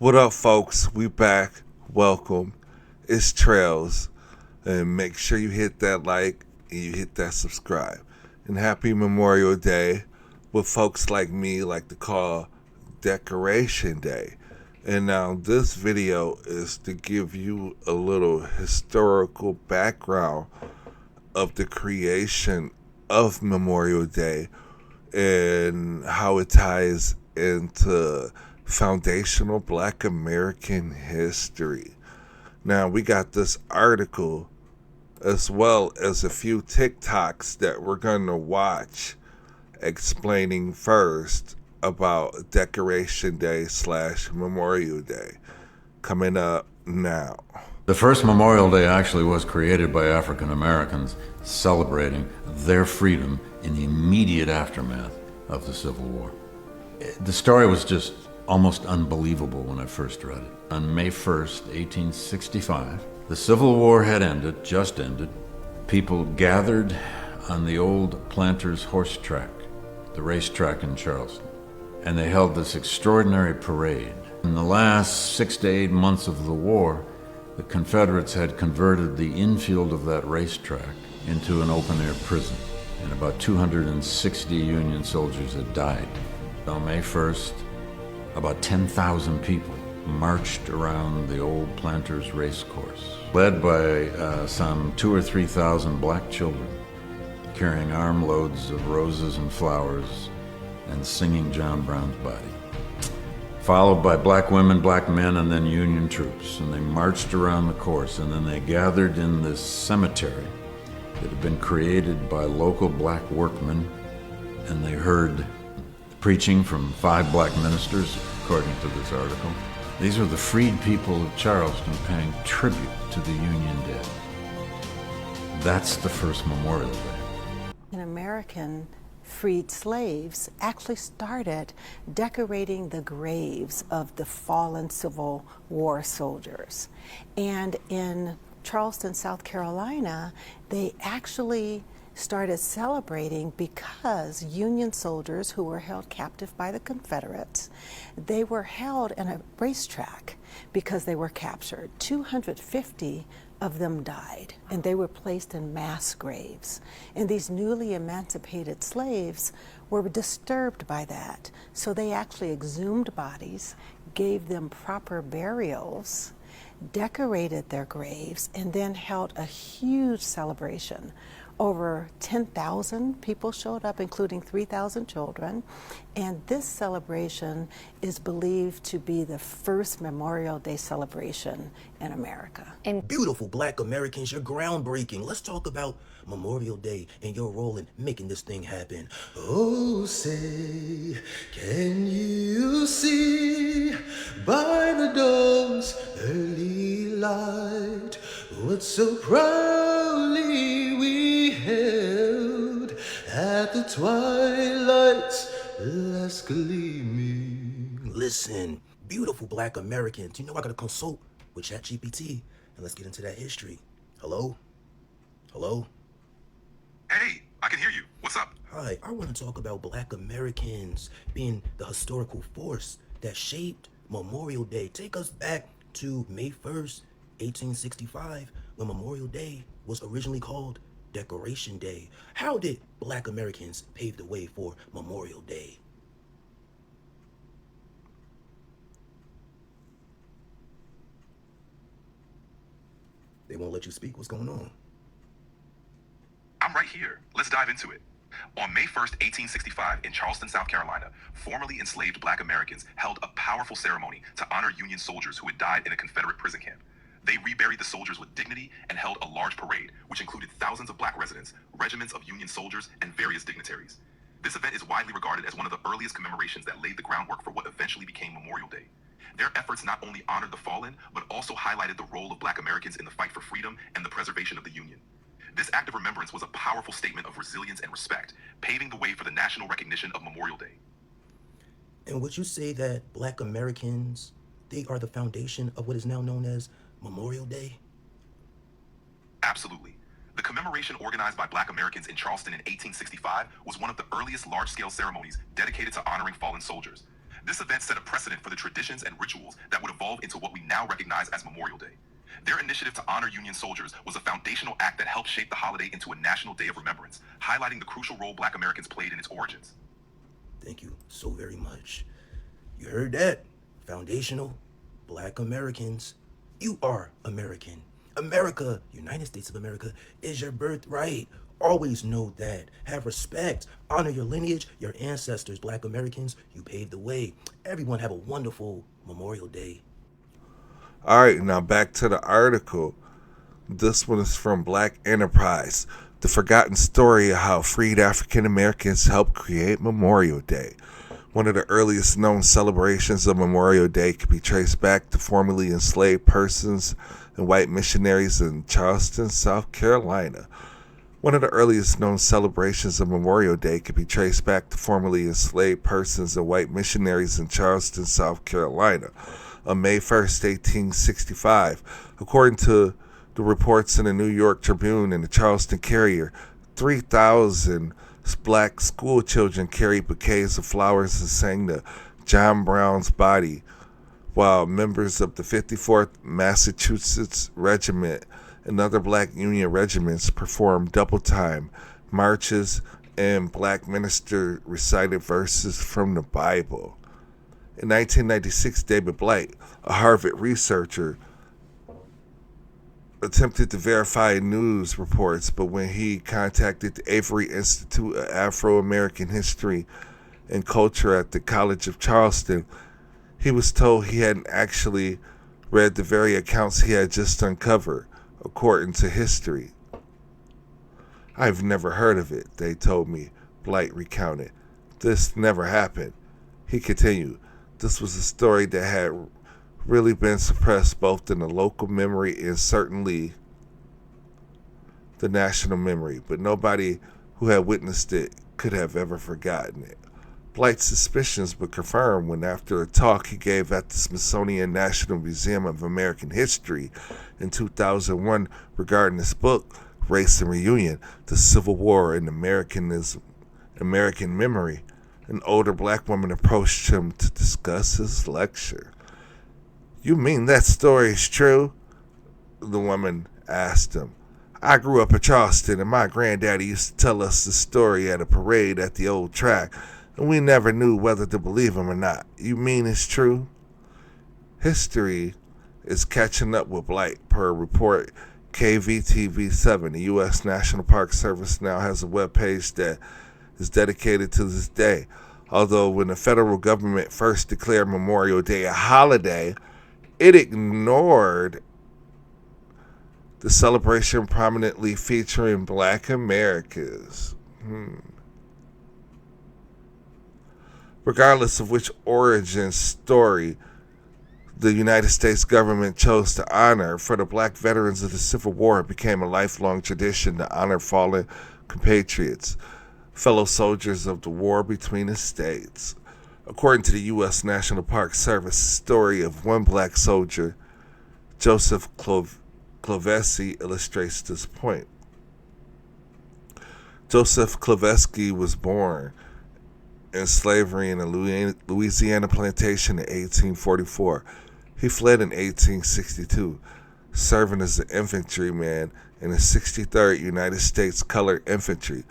What up, folks? We back. Welcome. It's Trails. And make sure you hit that like and you hit that subscribe. And happy Memorial Day, what folks like me like to call Decoration Day. And now this video is to give you a little historical background of the creation of Memorial Day and how it ties into foundational Black American history. Now, we got this article as well as a few TikToks that we're going to watch explaining first about Decoration Day / Memorial Day coming up now. The first Memorial Day actually was created by African Americans celebrating their freedom in the immediate aftermath of the Civil War. The story was just almost unbelievable when I first read it. On May 1st, 1865, the Civil War had ended, just ended. People gathered on the old Planters Horse Track, the racetrack in Charleston, and they held this extraordinary parade. In the last 6 to 8 months of the war, the Confederates had converted the infield of that racetrack into an open-air prison, and about 260 Union soldiers had died. On May 1st, about 10,000 people marched around the old Planters race course, led by some 2,000 or 3,000 black children, carrying armloads of roses and flowers and singing John Brown's Body, followed by black women, black men, and then Union troops. And they marched around the course, and then they gathered in this cemetery that had been created by local black workmen, and they heard preaching from 5 black ministers, according to this article. These are the freed people of Charleston paying tribute to the Union dead. That's the first Memorial Day. An American freed slaves actually started decorating the graves of the fallen Civil War soldiers. And in Charleston, South Carolina, they actually started celebrating because Union soldiers who were held captive by the Confederates, they were held in a racetrack because they were captured. 250 of them died, and they were placed in mass graves. And these newly emancipated slaves were disturbed by that. So they actually exhumed bodies, gave them proper burials, decorated their graves, and then held a huge celebration. Over 10,000 people showed up, including 3,000 children. And this celebration is believed to be the first Memorial Day celebration in America. And beautiful Black Americans, you're groundbreaking. Let's talk about Memorial Day and your role in making this thing happen. Oh, say, can you see by the dawn's early light what so proudly we held at the twilight's last gleaming? Listen, beautiful Black Americans, you know I gotta consult with ChatGPT, and let's get into that history. Hello? Hello? Hey, I can hear you. What's up? Hi, I want to talk about Black Americans being the historical force that shaped Memorial Day. Take us back to May 1st, 1865, when Memorial Day was originally called Decoration Day. How did Black Americans pave the way for Memorial Day? They won't let you speak. What's going on? I'm right here. Let's dive into it. On May 1st, 1865, in Charleston, South Carolina, formerly enslaved Black Americans held a powerful ceremony to honor Union soldiers who had died in a Confederate prison camp. They reburied the soldiers with dignity and held a large parade, which included thousands of Black residents, regiments of Union soldiers, and various dignitaries. This event is widely regarded as one of the earliest commemorations that laid the groundwork for what eventually became Memorial Day. Their efforts not only honored the fallen, but also highlighted the role of Black Americans in the fight for freedom and the preservation of the Union. This act of remembrance was a powerful statement of resilience and respect, paving the way for the national recognition of Memorial Day. And would you say that Black Americans, they are the foundation of what is now known as Memorial Day? Absolutely. The commemoration organized by Black Americans in Charleston in 1865 was one of the earliest large-scale ceremonies dedicated to honoring fallen soldiers. This event set a precedent for the traditions and rituals that would evolve into what we now recognize as Memorial Day. Their initiative to honor Union soldiers was a foundational act that helped shape the holiday into a national day of remembrance, highlighting the crucial role Black Americans played in its origins. Thank you so very much. You heard that? Foundational Black Americans. You are American. America, United States of America, is your birthright. Always know that. Have respect. Honor your lineage, your ancestors. Black Americans, you paved the way. Everyone have a wonderful Memorial Day. All right, now back to the article. This one is from Black Enterprise. The forgotten story of how freed African Americans helped create Memorial Day. One of the earliest known celebrations of Memorial Day can be traced back to formerly enslaved persons and white missionaries in Charleston, South Carolina. One of the earliest known celebrations of Memorial Day can be traced back to formerly enslaved persons and white missionaries in Charleston, South Carolina, on May 1st, 1865. According to the reports in the New York Tribune and the Charleston Courier, 3,000 black school children carried bouquets of flowers and sang the John Brown's Body, while members of the 54th Massachusetts Regiment and other black Union regiments performed double-time marches and black minister recited verses from the Bible. In 1996, David Blight, a Harvard researcher, attempted to verify news reports, but when he contacted the Avery Institute of Afro-American History and Culture at the College of Charleston, he was told he hadn't actually read the very accounts he had just uncovered, according to history. "I've never heard of it," they told me, Blight recounted. "This never happened." He continued, "This was a story that had really been suppressed both in the local memory and certainly the national memory, but nobody who had witnessed it could have ever forgotten it." Blight's suspicions were confirmed when, after a talk he gave at the Smithsonian National Museum of American History in 2001 regarding his book, Race and Reunion, The Civil War and American Memory, an older black woman approached him to discuss his lecture. "You mean that story is true?" the woman asked him. "I grew up in Charleston, and my granddaddy used to tell us the story at a parade at the old track, and we never knew whether to believe him or not. You mean it's true?" History is catching up with Blight, per report KVTV7. The U.S. National Park Service now has a webpage that is dedicated to this day. Although when the federal government first declared Memorial Day a holiday, it ignored the celebration prominently featuring Black Americans. Regardless of which origin story the United States government chose to honor, for the black veterans of the Civil War, it became a lifelong tradition to honor fallen compatriots, fellow soldiers of the war between the states. According to the U.S. National Park Service, the story of one black soldier, Joseph Klovesky, illustrates this point. Joseph Klovesky was born in slavery in a Louisiana plantation in 1844. He fled in 1862, serving as an infantryman in the 63rd United States Colored Infantry.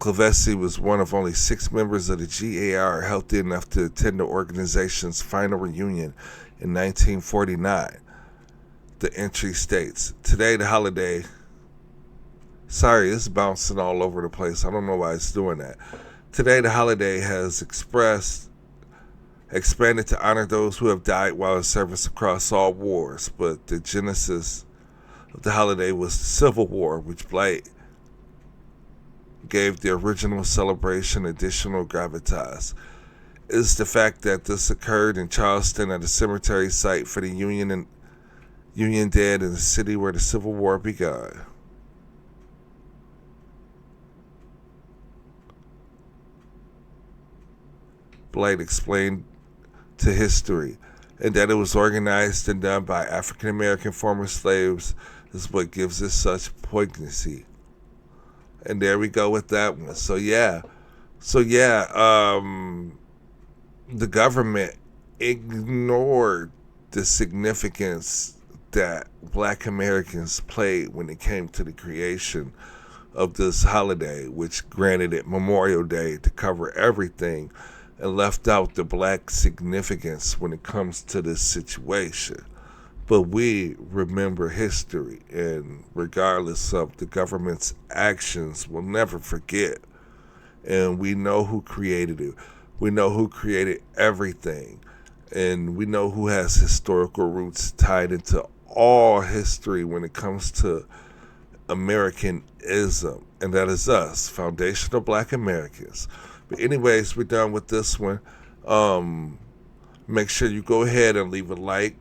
Klovesky was one of only 6 members of the GAR healthy enough to attend the organization's final reunion in 1949. The entry states, "Today the holiday..." Sorry, it's bouncing all over the place. I don't know why it's doing that. "Today the holiday has expanded to honor those who have died while in service across all wars, but the genesis of the holiday was the Civil War, which Blight gave the original celebration additional gravitas. It is the fact that this occurred in Charleston at a cemetery site for the Union dead in the city where the Civil War began." Blight explained to history, and that it was organized and done by African American former slaves is what gives it such poignancy. And there we go with that one. So yeah, the government ignored the significance that Black Americans played when it came to the creation of this holiday, which granted it Memorial Day to cover everything and left out the Black significance when it comes to this situation. But we remember history, and regardless of the government's actions, we'll never forget. And we know who created it. We know who created everything. And we know who has historical roots tied into all history when it comes to Americanism. And that is us, foundational Black Americans. But anyways, we're done with this one. Make sure you go ahead and leave a like,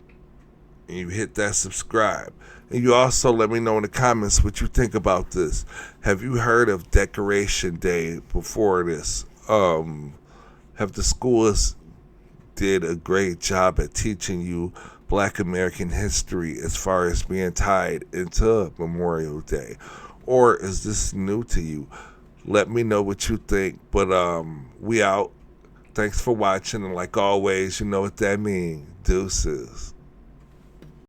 and you hit that subscribe. And you also let me know in the comments what you think about this. Have you heard of Decoration Day before this? Have the schools did a great job at teaching you Black American history as far as being tied into Memorial Day? Or is this new to you? Let me know what you think. But we out. Thanks for watching, and like always, you know what that means. Deuces.